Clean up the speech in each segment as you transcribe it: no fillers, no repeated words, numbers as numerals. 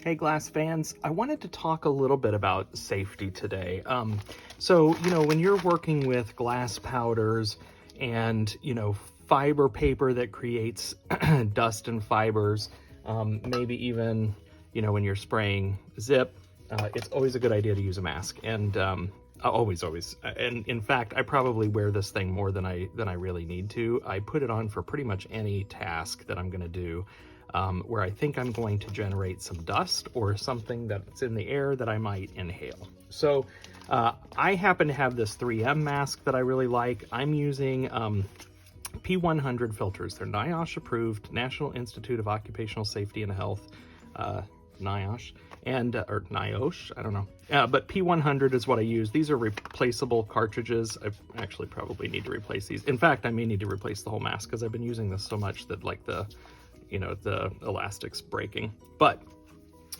Hey glass fans, I wanted to talk a little bit about safety today. So, when you're working with glass powders and, fiber paper that creates dust and fibers, maybe even, when you're spraying zip, it's always a good idea to use a mask. And always. And in fact, I probably wear this thing more than I really need to. I put it on for pretty much any task that I'm going to do. Where I think I'm going to generate some dust or something that's in the air that I might inhale. So I happen to have this 3M mask that I really like. I'm using P100 filters. They're NIOSH-approved, National Institute of Occupational Safety and Health, NIOSH, or NIOSH, I don't know. But P100 is what I use. These are replaceable cartridges. I actually probably need to replace these. In fact, I may need to replace the whole mask because I've been using this so much that like the elastic's breaking. But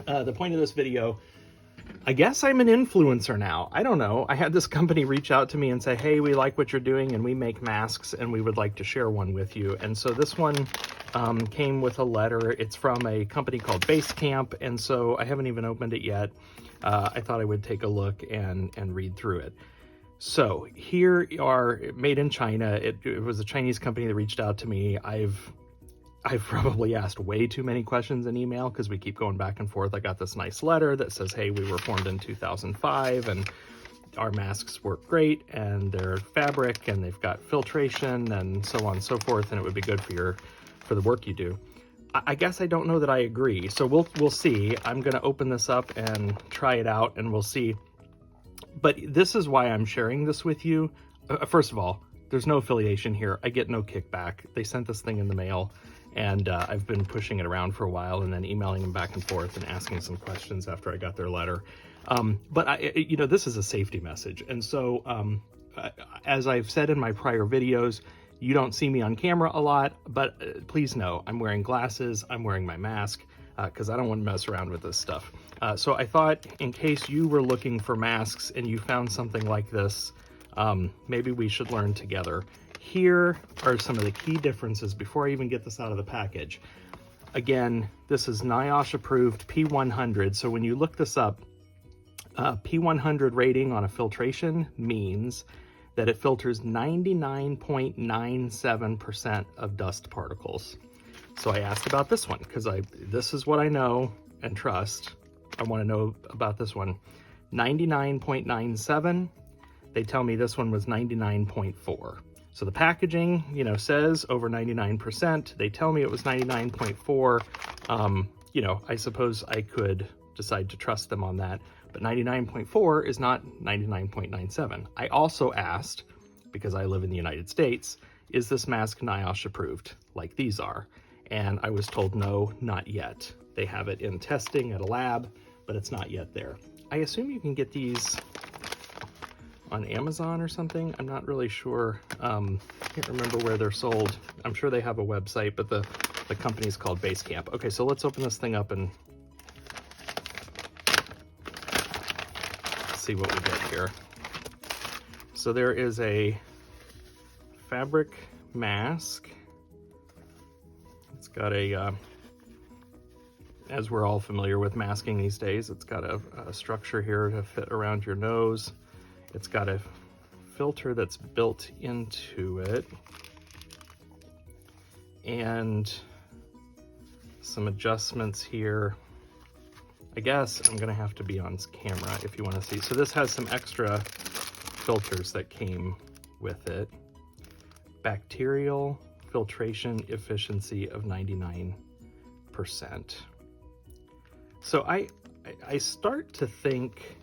the point of this video, I guess I'm an influencer now. I don't know. I had this company reach out to me and say, hey, we like what you're doing and we make masks and we would like to share one with you. And so this one came with a letter. It's from a company called Basecamp. And so I haven't even opened it yet. I thought I would take a look and read through it. So here are made in China. It was a Chinese company that reached out to me. I've probably asked way too many questions in email because we keep going back and forth. I got this nice letter that says, hey, we were formed in 2005 and our masks work great and they're fabric and they've got filtration and so on and so forth, and it would be good for the work you do. I guess I don't know that I agree. So we'll see. I'm going to open this up and try it out and we'll see. But this is why I'm sharing this with you. First of all, there's no affiliation here. I get no kickback. They sent this thing in the mail. And I've been pushing it around for a while and then emailing them back and forth and asking some questions after I got their letter. But this is a safety message. And so as I've said in my prior videos, you don't see me on camera a lot, but please know I'm wearing glasses, I'm wearing my mask because I don't want to mess around with this stuff. So I thought in case you were looking for masks and you found something like this, maybe we should learn together. Here are some of the key differences before I even get this out of the package. Again, this is NIOSH-approved P100. So when you look this up, P100 rating on a filtration means that it filters 99.97% of dust particles. So I asked about this one because this is what I know and trust. I want to know about this one. 99.97. They tell me this one was 99.4. So the packaging, says over 99%. They tell me it was 99.4. I suppose I could decide to trust them on that. But 99.4 is not 99.97. I also asked, because I live in the United States, is this mask NIOSH approved like these are? And I was told no, not yet. They have it in testing at a lab, but it's not yet there. I assume you can get these on Amazon or something. I'm not really sure. Can't remember where they're sold. I'm sure they have a website, but the company's called Basecamp. Okay, so let's open this thing up and see what we get here. So there is a fabric mask. It's got a, as we're all familiar with masking these days, it's got a structure here to fit around your nose. It's got a filter that's built into it and some adjustments here. I guess I'm gonna have to be on camera if you want to see. So this has some extra filters that came with it. Bacterial filtration efficiency of 99%. So I start to think,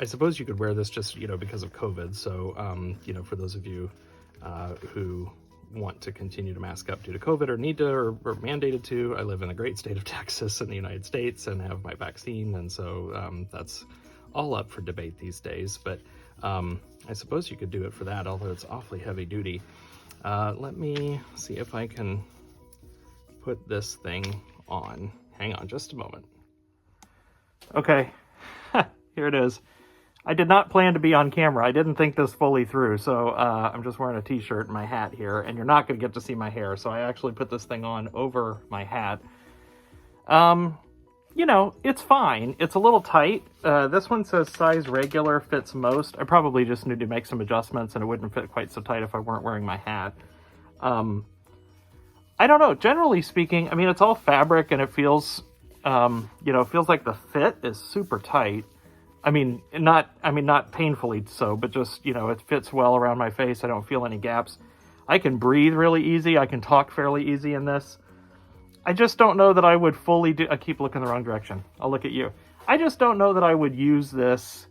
I suppose you could wear this just, because of COVID. So, for those of you who want to continue to mask up due to COVID or need to or mandated to, I live in the great state of Texas in the United States and have my vaccine. And so that's all up for debate these days. But I suppose you could do it for that, although it's awfully heavy duty. Let me see if I can put this thing on. Hang on just a moment. Okay, here it is. I did not plan to be on camera. I didn't think this fully through, so I'm just wearing a t-shirt and my hat here, and you're not going to get to see my hair, so I actually put this thing on over my hat. You know, it's fine. It's a little tight. This one says size regular, fits most. I probably just need to make some adjustments, and it wouldn't fit quite so tight if I weren't wearing my hat. I don't know. Generally speaking, I mean, it's all fabric, and it feels, you know, it feels like the fit is super tight. I mean, not painfully so, but just, you know, it fits well around my face. I don't feel any gaps. I can breathe really easy. I can talk fairly easy in this. I just don't know that I would fully do... I keep looking the wrong direction. I'll look at you. I just don't know that I would use this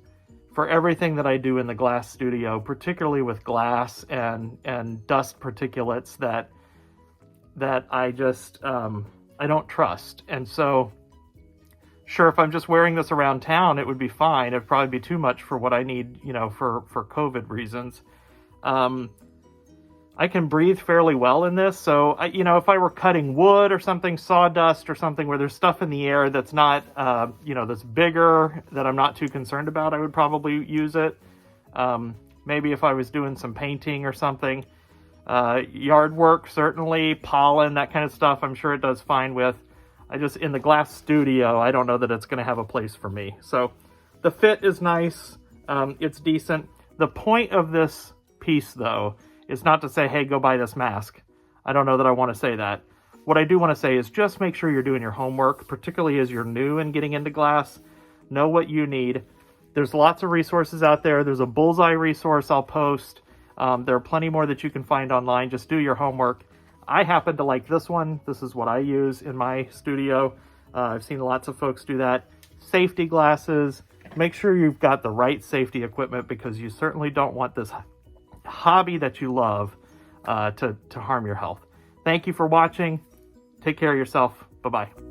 for everything that I do in the glass studio, particularly with glass and dust particulates that I just, I don't trust. And so, sure, if I'm just wearing this around town, it would be fine. It'd probably be too much for what I need, you know, for COVID reasons. I can breathe fairly well in this. So, you know, if I were cutting wood or something, sawdust or something where there's stuff in the air that's not, you know, that's bigger, that I'm not too concerned about, I would probably use it. Maybe if I was doing some painting or something. Yard work, certainly, pollen, that kind of stuff, I'm sure it does fine with. In the glass studio, I don't know that it's going to have a place for me. So the fit is nice. It's decent. The point of this piece, though, is not to say, hey, go buy this mask. I don't know that I want to say that. What I do want to say is just make sure you're doing your homework, particularly as you're new and getting into glass. Know what you need. There's lots of resources out there. There's a bullseye resource I'll post. There are plenty more that you can find online. Just do your homework. I happen to like this one. This is what I use in my studio. I've seen lots of folks do that. Safety glasses. Make sure you've got the right safety equipment, because you certainly don't want this hobby that you love to harm your health. Thank you for watching. Take care of yourself. Bye-bye.